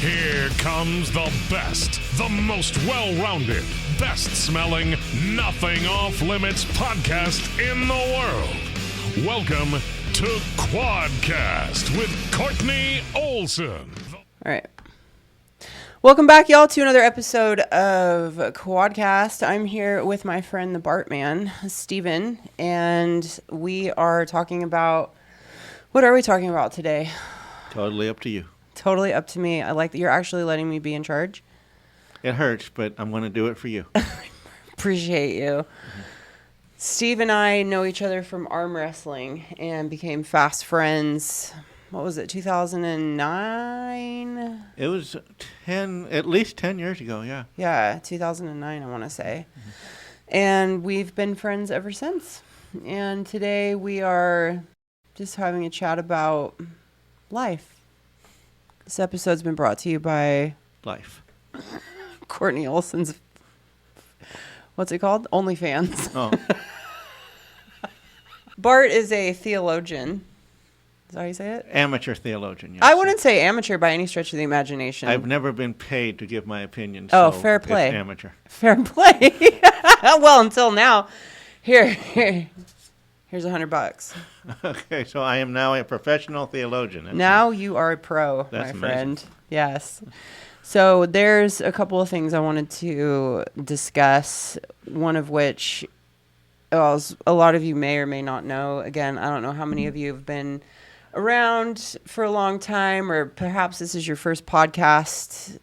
Here comes the best, the most well-rounded, best-smelling, nothing off-limits podcast in the world. Welcome to Quadcast with Kortney, Olson. All right. Welcome back, y'all, to another episode of Quadcast. I'm here with my friend, the Bart man, Steven, and we are talking about, what are we talking about today? Totally up to you. Totally up to me. I like that you're actually letting me be in charge. It hurts, but I'm going to do it for you. Appreciate you. Mm-hmm. Steve and I know each other from arm wrestling and became fast friends. What was it, 2009? It was at least 10 years ago, yeah. Yeah, 2009, I want to say. Mm-hmm. And we've been friends ever since. And today we are just having a chat about life. This episode's been brought to you by Life. Courtney Olson's, what's it called? OnlyFans. Oh. Bart is a theologian. Is that how you say it? Amateur theologian, yes. I wouldn't say amateur by any stretch of the imagination. I've nenever been paid to give my opinion, so fair play. It's amateur. Fair play. Well, until now. Here's $100. Okay, so I am now a professional theologian. Now you are a pro, my friend. Amazing. Yes. So there's a couple of things I wanted to discuss, one of which a lot of you may or may not know. Again, I don't know how many of you have been around for a long time, or perhaps this is your first podcast,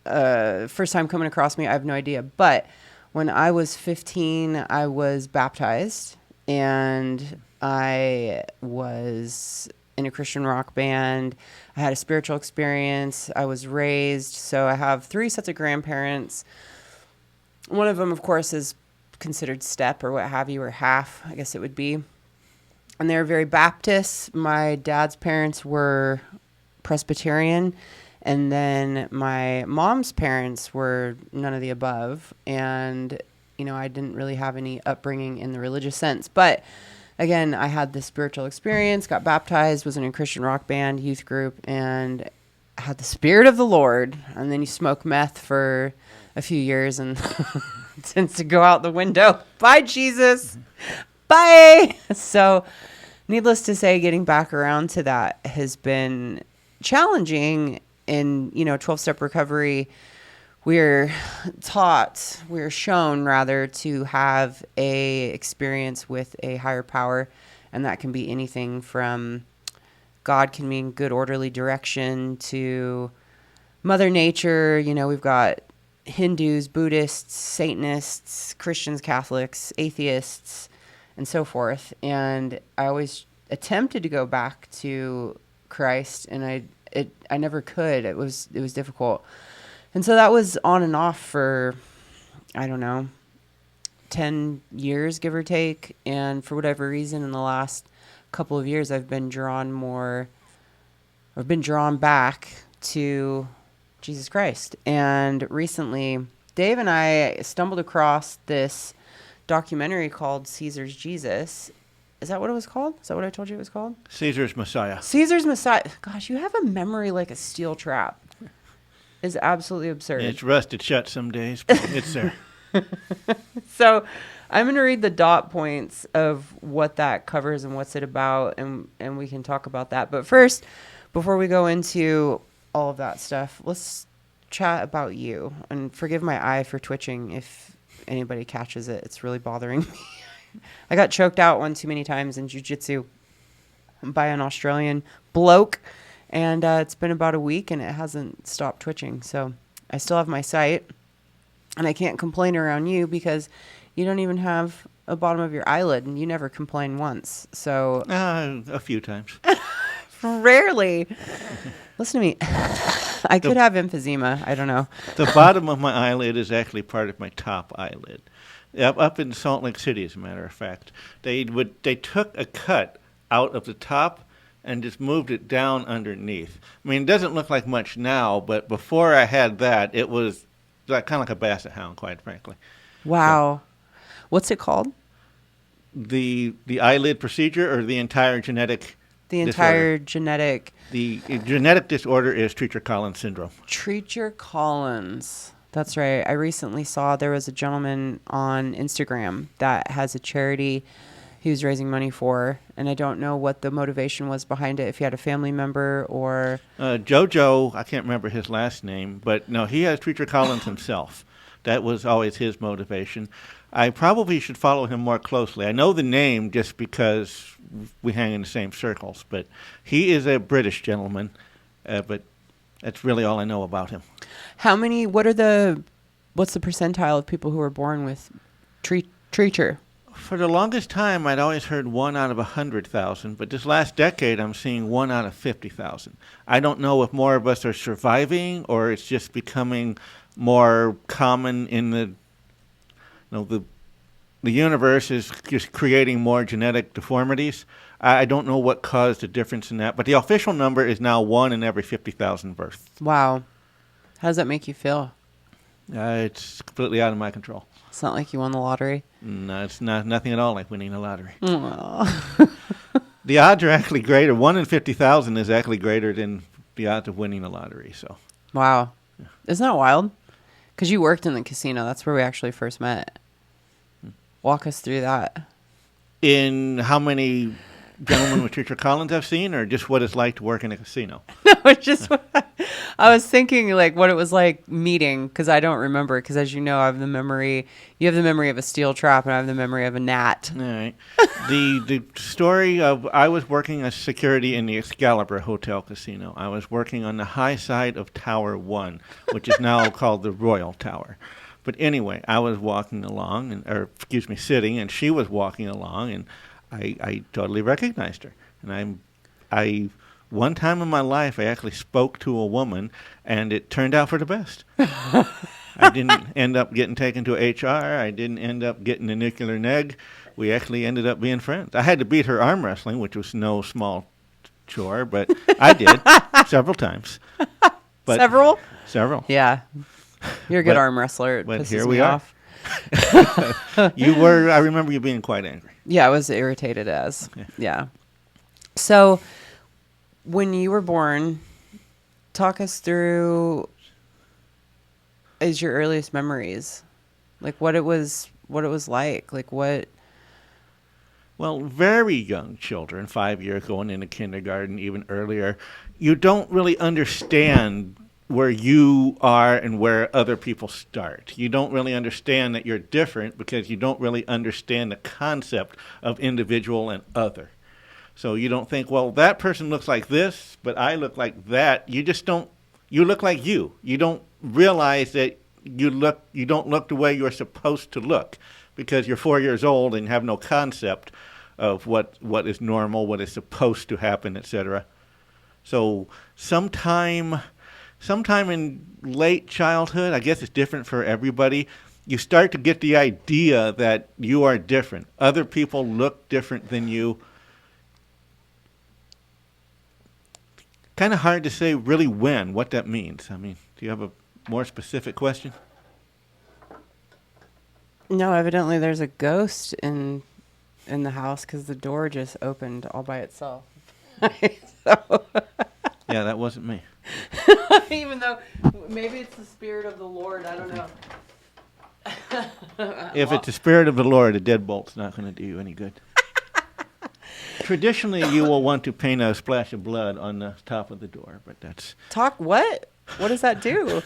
first time coming across me. I have no idea. But when I was 15, I was baptized, and I was in a Christian rock band. I had a spiritual experience. I was raised. So I have 3 sets of grandparents. One of them, of course, is considered step or what have you, or half, I guess it would be. And they're very Baptist. My dad's parents were Presbyterian. And then my mom's parents were none of the above. And, you know, I didn't really have any upbringing in the religious sense. But again, I had this spiritual experience, got baptized, was in a Christian rock band, youth group, and had the Spirit of the Lord. And then you smoke meth for a few years and it tends to go out the window. Bye, Jesus. Bye. So needless to say, getting back around to that has been challenging. In, 12-step recovery, we're shown rather to have a experience with a higher power, and that can be anything from God can mean good orderly direction to Mother Nature. We've got Hindus, Buddhists, Satanists, Christians, Catholics, atheists, and so forth. And I always attempted to go back to Christ, and I never could. It was difficult. And so that was on and off for, 10 years, give or take. And for whatever reason, in the last couple of years, I've been drawn back to Jesus Christ. And recently, Dave and I stumbled across this documentary called Caesar's Jesus. Is that what it was called? Is that what I told you it was called? Caesar's Messiah. Caesar's Messiah. Gosh, you have a memory like a steel trap. It's absolutely absurd. It's rusted shut some days, but it's there. So I'm going to read the dot points of what that covers and what's it about, and we can talk about that. But first, before we go into all of that stuff, let's chat about you. And forgive my eye for twitching if anybody catches it. It's really bothering me. I got choked out one too many times in jiu-jitsu by an Australian bloke, and it's been about a week, and it hasn't stopped twitching. So I still have my sight, and I can't complain around you because you don't even have a bottom of your eyelid, and you never complain once. So a few times. Rarely. Listen to me. I could have emphysema. I don't know. The bottom of my eyelid is actually part of my top eyelid. Up in Salt Lake City, as a matter of fact, they took a cut out of the top and just moved it down underneath. I mean, it doesn't look like much now, but before I had that, it was kind of like a basset hound, quite frankly. Wow. So, what's it called? The eyelid procedure, or the entire genetic The entire genetic... The genetic disorder is Treacher Collins Syndrome. Treacher Collins. That's right. I recently saw there was a gentleman on Instagram that has a charity he was raising money for, and I don't know what the motivation was behind it, if he had a family member or... Jojo, I can't remember his last name, but no, he has Treacher Collins himself. That was always his motivation. I probably should follow him more closely. I know the name just because we hang in the same circles, but he is a British gentleman, but that's really all I know about him. What's the percentile of people who are born with Treacher? For the longest time, I'd always heard 1 out of 100,000, but this last decade, I'm seeing 1 out of 50,000. I don't know if more of us are surviving or it's just becoming more common in the universe is just creating more genetic deformities. I don't know what caused the difference in that, but the official number is now 1 in every 50,000 births. Wow. How does that make you feel? It's completely out of my control. It's not like you won the lottery? No, it's nothing at all like winning the lottery. Aww. The odds are actually greater. 1 in 50,000 is actually greater than the odds of winning the lottery. So. Wow. Yeah. Isn't that wild? Because you worked in the casino. That's where we actually first met. Walk us through that. In how many gentlemen with Treacher Collins I've seen, or just what it's like to work in a casino? No, it's just I was thinking like what it was like meeting, because I don't remember, because as you know, I have the memory. You have the memory of a steel trap, and I have the memory of a gnat. All right. The story of I was working as security in the Excalibur Hotel Casino. I was working on the high side of Tower 1, which is now called the Royal Tower. But anyway, I was walking along, sitting, and she was walking along, and I totally recognized her. And one time in my life, I actually spoke to a woman, and it turned out for the best. I didn't end up getting taken to HR. I didn't end up getting a nuclear neg. We actually ended up being friends. I had to beat her arm wrestling, which was no small chore, but I did several times. But Several? Several. Yeah. You're a good arm wrestler. It but pisses here me we are. off. You were. I remember you being quite angry. Yeah, I was irritated as. Yeah. So, when you were born, talk us through your earliest memories, like what it was like, like what. Well, very young children, 5 years going into kindergarten, even earlier, you don't really understand where you are and where other people start. You don't really understand that you're different because you don't really understand the concept of individual and other. So you don't think, well, that person looks like this, but I look like that. You just don't, you look like you. You don't realize that you don't look the way you're supposed to look because you're 4 years old and have no concept of what is normal, what is supposed to happen, etc. So sometime in late childhood, I guess it's different for everybody, you start to get the idea that you are different. Other people look different than you. Kind of hard to say really what that means. I mean, do you have a more specific question? No, evidently there's a ghost in the house because the door just opened all by itself. So. Yeah, that wasn't me. Even though maybe it's the spirit of the Lord, I don't know. If it's the spirit of the Lord, a deadbolt's not going to do you any good. Traditionally, you will want to paint a splash of blood on the top of the door, but that's... What? What does that do?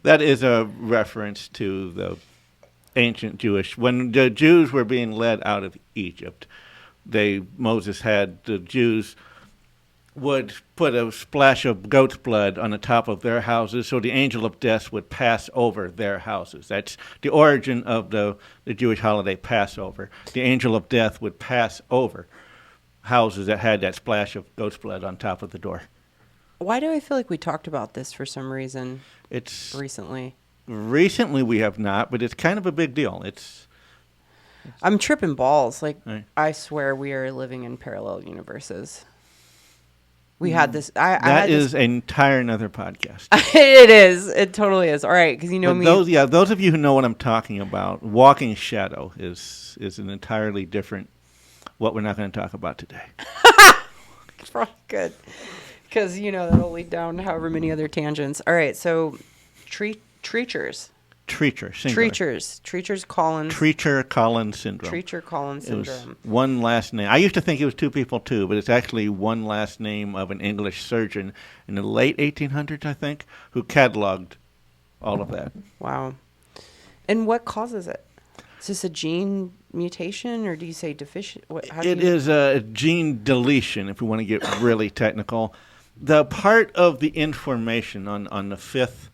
That is a reference to the ancient Jewish... When the Jews were being led out of Egypt, Moses had the Jews would put a splash of goat's blood on the top of their houses so the angel of death would pass over their houses. That's the origin of the Jewish holiday Passover. The angel of death would pass over houses that had that splash of goat's blood on top of the door. Why do I feel like we talked about this for some reason recently? Recently we have not, but it's kind of a big deal. I'm tripping balls. Like, right. I swear we are living in parallel universes. We had this. That is an entire another podcast. It is. It totally is. All right, because you know me. Those of you who know what I'm talking about, walking shadow is an entirely different. What we're not going to talk about today. Probably good. Because, that'll lead down however many other tangents. All right, so Treachers. Treacher, singular. Treacher's Collins. Treacher Collins Syndrome. Treacher Collins Syndrome. It was one last name. I used to think it was two people too, but it's actually one last name of an English surgeon in the late 1800s, I think, who cataloged all of that. Wow. And what causes it? Is this a gene mutation, or do you say deficient? It is a gene deletion, if we want to get really technical. The part of the information on the fifth,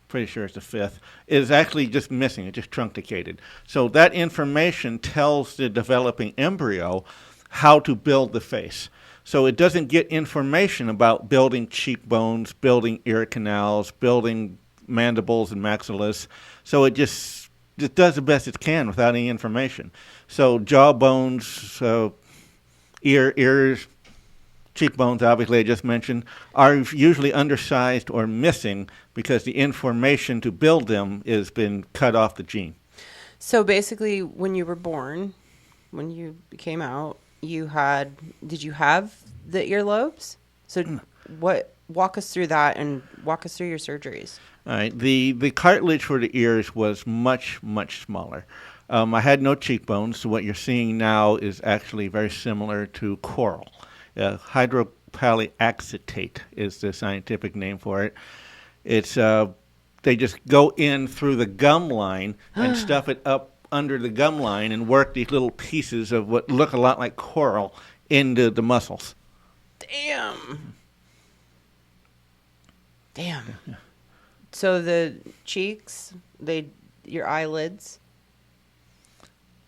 pretty sure it's the fifth, is actually just missing. It's just truncated. So that information tells the developing embryo how to build the face. So it doesn't get information about building cheekbones, building ear canals, building mandibles and maxillas. So it just does the best it can without any information. So jaw bones, ears, cheekbones, obviously I just mentioned, are usually undersized or missing because the information to build them has been cut off the gene. So basically, when you were born, when you came out, did you have the earlobes? So walk us through that and walk us through your surgeries. All right. The cartilage for the ears was much, much smaller. I had no cheekbones, so what you're seeing now is actually very similar to coral. 𝗪𝗥𝗢𝗥𝗧 is the scientific name for it. It's they just go in through the gum line and stuff it up under the gum line and work these little pieces of what look a lot like coral into the muscles. Damn. So the cheeks, your eyelids,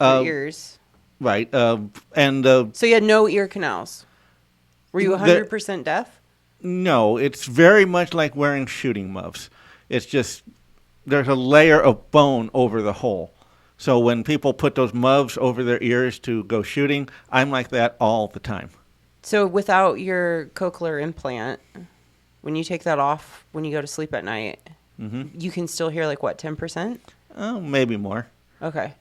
your ears. Right. So you had no ear canals. Were you 100% deaf? No, it's very much like wearing shooting muffs. It's just there's a layer of bone over the hole. So when people put those muffs over their ears to go shooting, I'm like that all the time. So without your cochlear implant, when you take that off when you go to sleep at night, you can still hear 10%? Oh, maybe more. Okay.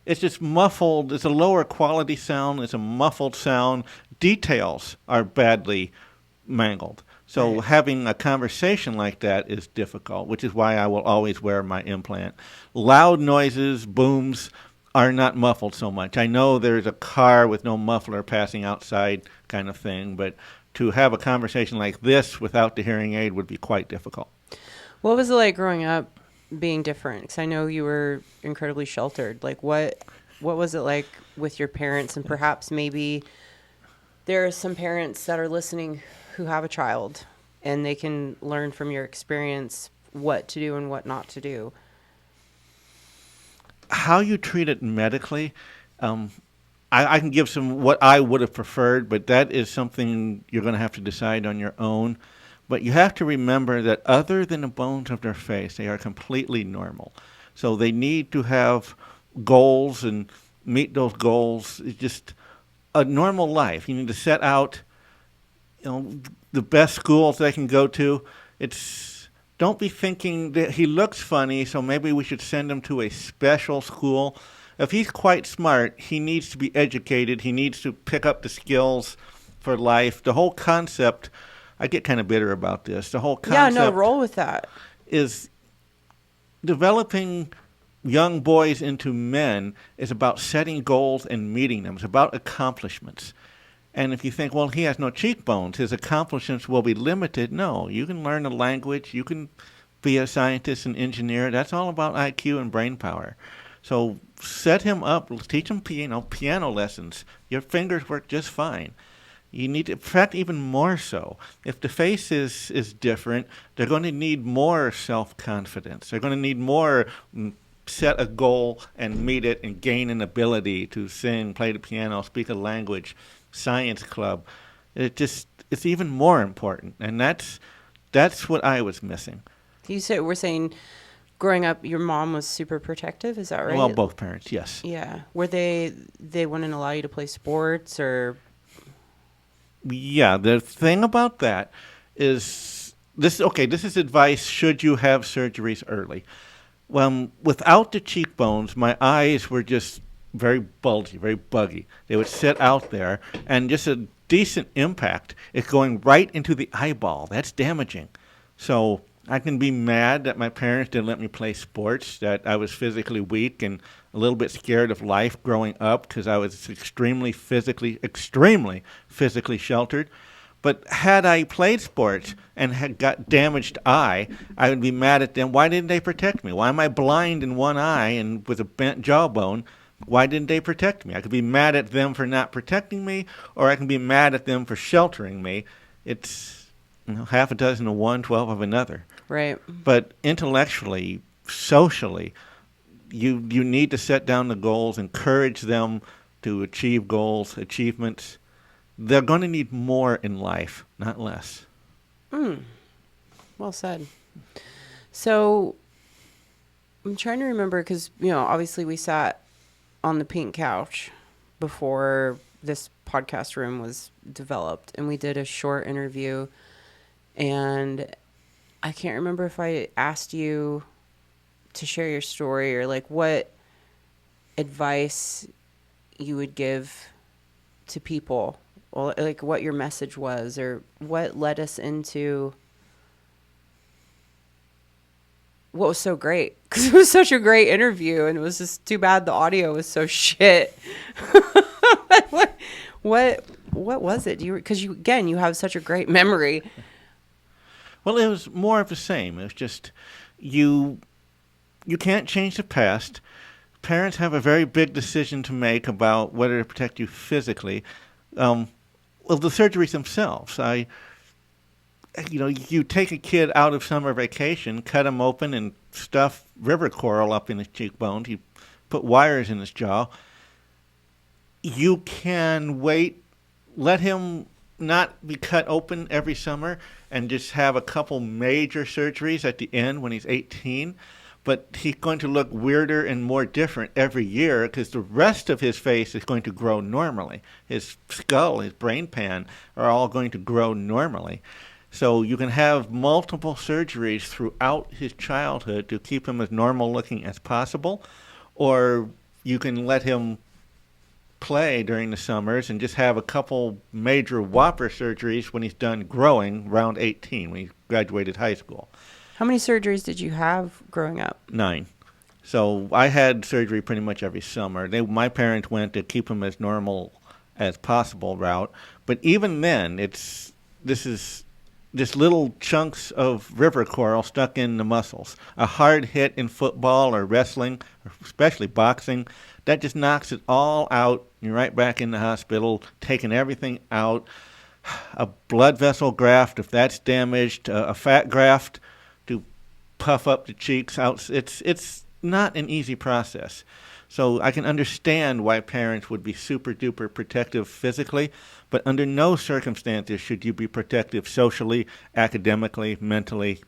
It's just muffled. It's a lower quality sound. It's a muffled sound. Details are badly mangled. So having a conversation like that is difficult, which is why I will always wear my implant. Loud noises, booms, are not muffled so much. I know there's a car with no muffler passing outside kind of thing, but to have a conversation like this without the hearing aid would be quite difficult. What was it like growing up being different? Because I know you were incredibly sheltered. What was it like with your parents? And perhaps maybe there are some parents that are listening who have a child and they can learn from your experience what to do and what not to do. How you treat it medically, I can give some what I would have preferred, but that is something you're going to have to decide on your own. But you have to remember that other than the bones of their face, they are completely normal. So they need to have goals and meet those goals. It's just a normal life. You need to set out, the best schools they can go to. Don't be thinking that he looks funny, so maybe we should send him to a special school. If he's quite smart, he needs to be educated. He needs to pick up the skills for life. The whole concept, I get kind of bitter about this. The whole concept roll with that. Is developing young boys into men is about setting goals and meeting them. It's about accomplishments. And if you think, well, he has no cheekbones, his accomplishments will be limited. No, you can learn a language. You can be a scientist and engineer. That's all about IQ and brain power. So set him up. Teach him piano lessons. Your fingers work just fine. You need to, in fact, even more so. If the face is different, they're going to need more self-confidence. They're going to need more set a goal and meet it and gain an ability to sing, play the piano, speak a language, science club. It's even more important, and that's what I was missing. We're saying growing up, your mom was super protective. Is that right? Well, both parents, yes. Yeah. Were they wouldn't allow you to play sports or? Yeah, the thing about that is this is advice should you have surgeries early. Well, without the cheekbones, my eyes were just very bulgy, very buggy. They would sit out there, and just decent impact. It's going right into the eyeball. That's damaging. So I can be mad that my parents didn't let me play sports, that I was physically weak and a little bit scared of life growing up because I was extremely physically sheltered. But had I played sports and had got damaged eye, I would be mad at them. Why didn't they protect me? Why am I blind in one eye and with a bent jawbone? Why didn't they protect me? I could be mad at them for not protecting me, or I can be mad at them for sheltering me. It's half a dozen of one, 12 of another. Right. But intellectually, socially, you need to set down the goals, encourage them to achieve goals, achievements. They're going to need more in life, not less. Well said. So I'm trying to remember because, obviously we sat on the pink couch before this podcast room was developed, and we did a short interview, and I can't remember if I asked you to share your story or like what advice you would give to people, or like what your message was, or what led us into what was so great, because it was such a great interview, and it was just too bad the audio was so shit. what was it? Because you have such a great memory. Well, it was more of the same. It was just you can't change the past. Parents have a very big decision to make about whether to protect you physically. Well, the surgeries themselves. You take a kid out of summer vacation, cut him open, and stuff river coral up in his cheekbones. You put wires in his jaw. You can wait, let him not be cut open every summer and just have a couple major surgeries at the end when he's 18. But he's going to look weirder and more different every year because the rest of his face is going to grow normally. His skull, his brain pan are all going to grow normally. So you can have multiple surgeries throughout his childhood to keep him as normal looking as possible, or you can let him play during the summers and just have a couple major whopper surgeries when he's done growing around 18, when he graduated high school. How many surgeries did you have growing up? 9. So I had surgery pretty much every summer. My parents went to keep him as normal as possible route, but even then, this is just little chunks of river coral stuck in the muscles. A hard hit in football or wrestling, or especially boxing, that just knocks it all out. You're right back in the hospital, taking everything out. A blood vessel graft, if that's damaged, a fat graft to puff up the cheeks out. It's not an easy process. So I can understand why parents would be super duper protective physically, but under no circumstances should you be protective socially, academically, mentally,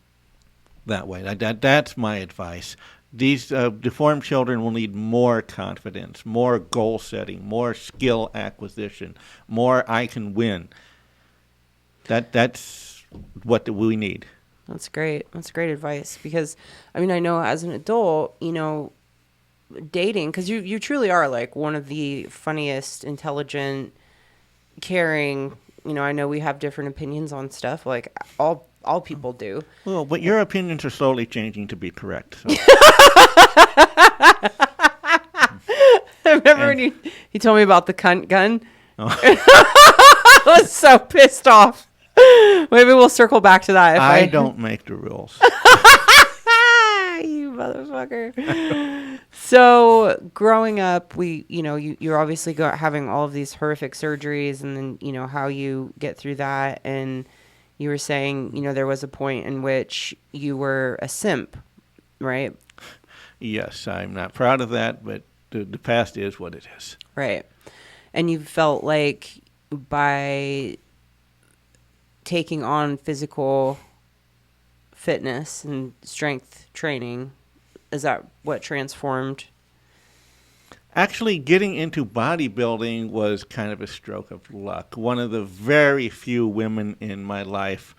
that way. That's my advice. These deformed children will need more confidence, more goal setting, more skill acquisition, more I can win. That's what we need. That's great. That's great advice, because I know as an adult, dating, because you truly are like one of the funniest, intelligent, caring. I know we have different opinions on stuff, like all people do. Well, but your opinions are slowly changing to be correct. So. I remember when you told me about the cunt gun. Oh. I was so pissed off. Maybe we'll circle back to that. I don't make the rules. You motherfucker. So growing up, you're obviously having all of these horrific surgeries, and then how you get through that. And you were saying there was a point in which you were a simp, right? Yes, I'm not proud of that, but the past is what it is. Right. And you felt like by taking on physical fitness and strength training, is that what transformed? Actually, getting into bodybuilding was kind of a stroke of luck. One of the very few women in my life,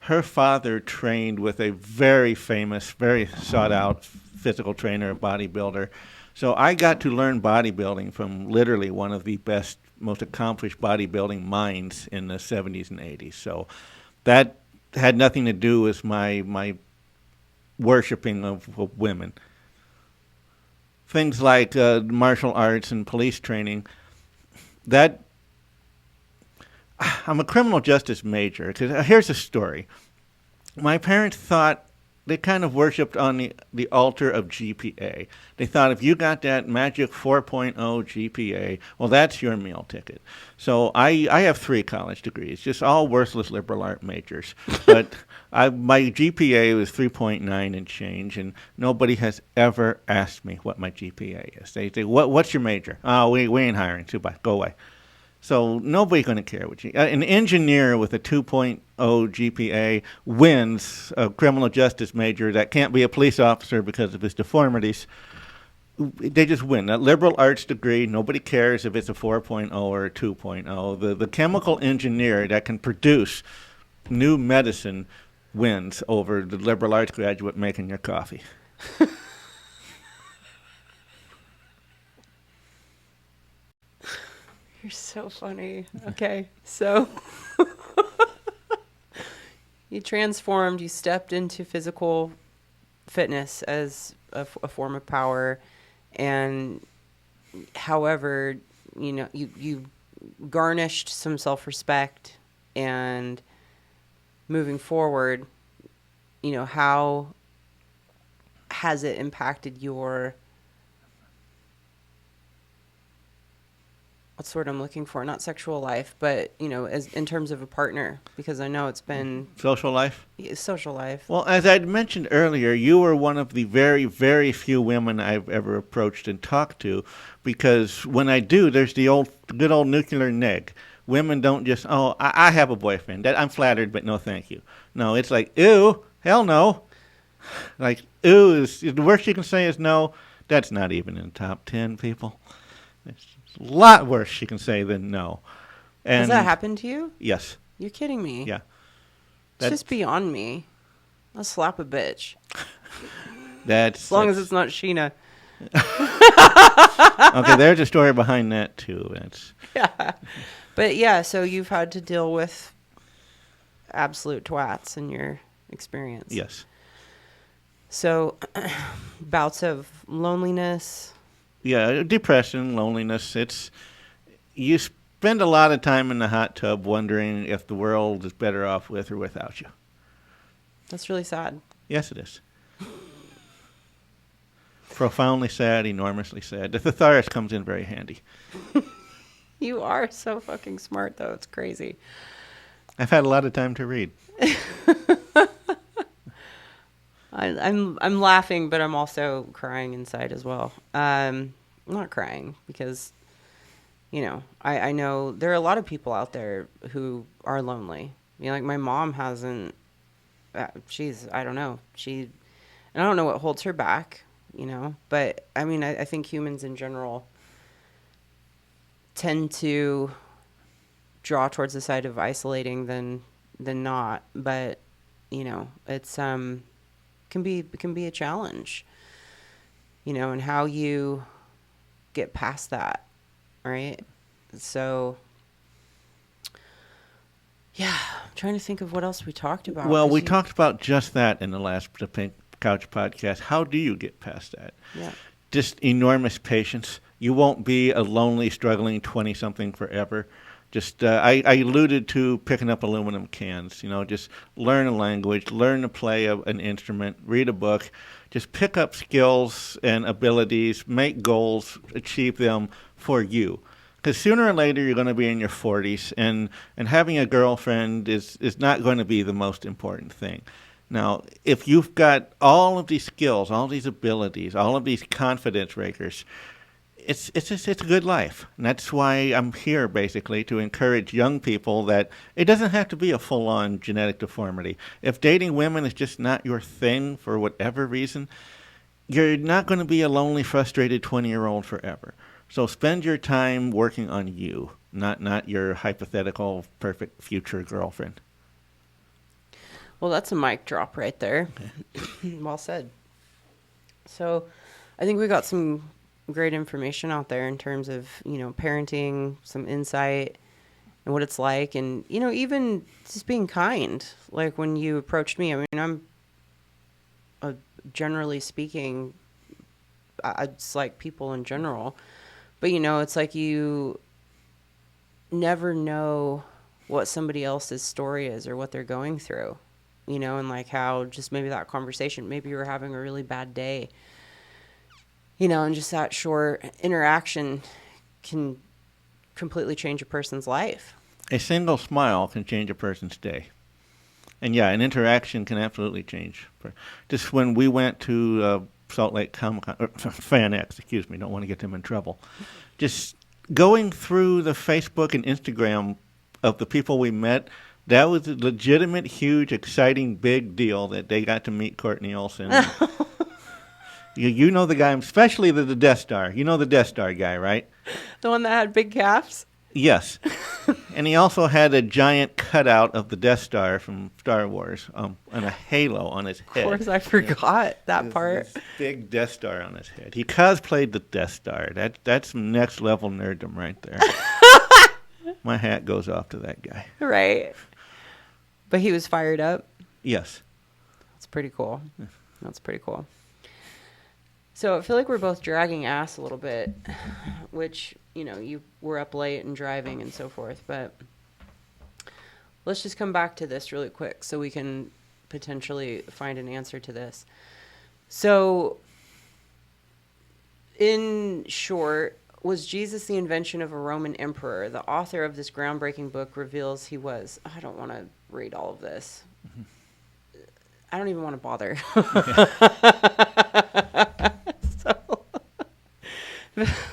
her father trained with a very famous, very sought-out physical trainer, bodybuilder. So I got to learn bodybuilding from literally one of the best most accomplished bodybuilding minds in the 70s and 80s. So that had nothing to do with my worshiping of women. Things like martial arts and police training, that I'm a criminal justice major. Because here's the story. My parents thought they kind of worshipped on the altar of GPA. They thought if you got that magic 4.0 GPA, well, that's your meal ticket. So I have 3 college degrees, just all worthless liberal art majors. But my GPA was 3.9 and change, and nobody has ever asked me what my GPA is. They say, what's your major? Oh, we ain't hiring. Too bad. Go away. So nobody's going to care what you. An engineer with a 2.0 GPA wins a criminal justice major that can't be a police officer because of his deformities. They just win. That liberal arts degree, nobody cares if it's a 4.0 or a 2.0. The chemical engineer that can produce new medicine wins over the liberal arts graduate making your coffee. You're so funny. Okay, so you transformed, you stepped into physical fitness as a form of power, and however, you garnished some self-respect, and moving forward, how has it impacted your, what's the word I'm looking for? Not sexual life, but, as in terms of a partner, because I know it's been Social life? Social life. Well, as I'd mentioned earlier, you were one of the very, very few women I've ever approached and talked to, because when I do, there's the good old nuclear neg. Women don't just, I have a boyfriend. I'm flattered, but no thank you. No, it's like, ew, hell no. Like, ew, is the worst you can say is no. That's not even in the top 10, people. It's a lot worse you can say than no. And has that happened to you? Yes. You're kidding me. Yeah. It's just beyond me. I'll slap a bitch. As long as it's not Sheena. Okay, there's a story behind that, too. Yeah. But, yeah, so you've had to deal with absolute twats in your experience. Yes. So, bouts of loneliness. Yeah, depression, loneliness. You spend a lot of time in the hot tub wondering if the world is better off with or without you. That's really sad. Yes, it is. Profoundly sad, enormously sad. The thesaurus comes in very handy. You are so fucking smart, though. It's crazy. I've had a lot of time to read. I'm laughing, but I'm also crying inside as well. I'm not crying because, I know there are a lot of people out there who are lonely. Like my mom hasn't. I don't know. And I don't know what holds her back. But I mean, I think humans in general tend to draw towards the side of isolating than not. But it's can be a challenge, and how you get past that, right? So, yeah, I'm trying to think of what else we talked about. Well, we talked about just that in the last Pink Couch podcast. How do you get past that? Yeah. Just enormous patience. You won't be a lonely, struggling 20-something forever. Just, I alluded to picking up aluminum cans. Just learn a language, learn to play an instrument, read a book. Just pick up skills and abilities, make goals, achieve them for you. Because sooner or later you're going to be in your 40s, and having a girlfriend is not going to be the most important thing. Now, if you've got all of these skills, all these abilities, all of these confidence rakers, it's a good life. And that's why I'm here, basically, to encourage young people that it doesn't have to be a full-on genetic deformity. If dating women is just not your thing for whatever reason, you're not going to be a lonely, frustrated 20-year-old forever. So spend your time working on you, not your hypothetical perfect future girlfriend. Well, that's a mic drop right there. Well said. So I think we got some great information out there in terms of, parenting, some insight and what it's like. And, even just being kind. Like when you approached me, I mean, I'm generally speaking, I dislike people in general. But, it's like you never know what somebody else's story is or what they're going through, and like how just maybe that conversation, maybe you were having a really bad day, and just that short interaction can completely change a person's life. A single smile can change a person's day. And yeah, an interaction can absolutely change. Just when we went to Salt Lake Comic-Con, Fan X, excuse me, don't want to get them in trouble. Just going through the Facebook and Instagram of the people we met, that was a legitimate, huge, exciting, big deal that they got to meet Kortney Olson. You know the guy, especially the Death Star. You know the Death Star guy, right? The one that had big calves? Yes. And he also had a giant cutout of the Death Star from Star Wars and a halo on his head. Of course, I forgot that part. This big Death Star on his head. He cosplayed the Death Star. That's some next level nerddom right there. My hat goes off to that guy. Right. But he was fired up? Yes. That's pretty cool. That's pretty cool. So I feel like we're both dragging ass a little bit, which, you were up late and driving and so forth. But let's just come back to this really quick so we can potentially find an answer to this. So, in short, was Jesus the invention of a Roman emperor? The author of this groundbreaking book reveals he was. I don't want to read all of this. Mm-hmm. I don't even want to bother.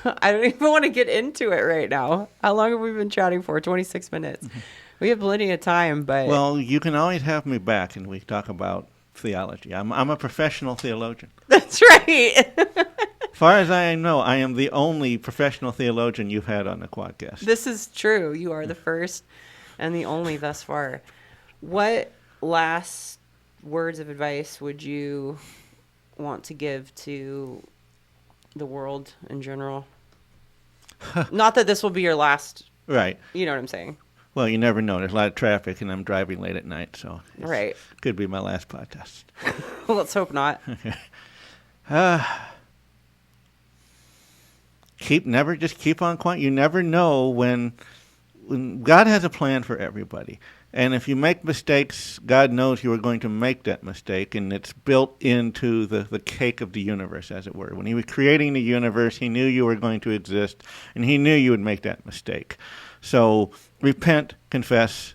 I don't even want to get into it right now. How long have we been chatting for? 26 minutes. Mm-hmm. We have plenty of time, but... Well, you can always have me back and we talk about theology. I'm a professional theologian. That's right. As far as I know, I am the only professional theologian you've had on the Quadcast. This is true. You are the first and the only thus far. What last words of advice would you want to give to the world in general? Not that this will be your last. Right. You know what I'm saying? Well, you never know. There's a lot of traffic, and I'm driving late at night, so right. Could be my last podcast. Well, let's hope not. Keep on quiet. You never know when God has a plan for everybody. And if you make mistakes, God knows you are going to make that mistake, and it's built into the cake of the universe, as it were. When he was creating the universe, he knew you were going to exist, and he knew you would make that mistake. So repent, confess,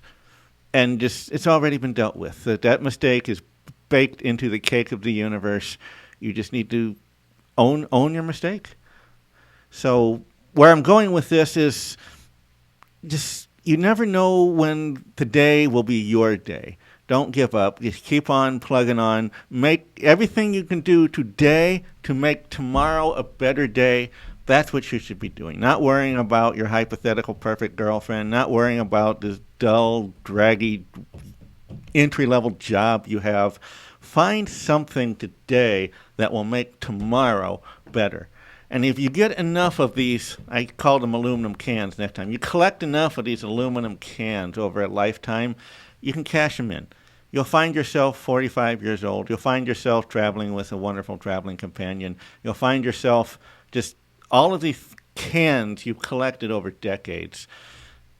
and it's already been dealt with. That mistake is baked into the cake of the universe. You just need to own your mistake. So where I'm going with this is just... You never know when today will be your day. Don't give up. Just keep on plugging on. Make everything you can do today to make tomorrow a better day. That's what you should be doing. Not worrying about your hypothetical perfect girlfriend. Not worrying about this dull, draggy, entry-level job you have. Find something today that will make tomorrow better. And if you get enough of these, I call them aluminum cans next time, you collect enough of these aluminum cans over a lifetime, you can cash them in. You'll find yourself 45 years old. You'll find yourself traveling with a wonderful traveling companion. You'll find yourself just all of these cans you've collected over decades.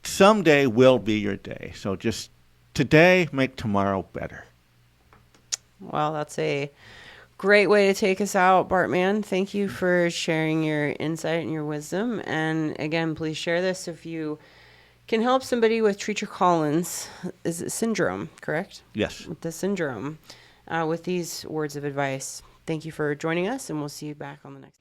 Someday will be your day. So just today, make tomorrow better. Well, that's a great way to take us out, Bartman. Thank you for sharing your insight and your wisdom. And again, please share this if you can help somebody with Treacher Collins syndrome, correct? Yes. With the syndrome, with these words of advice. Thank you for joining us, and we'll see you back on the next.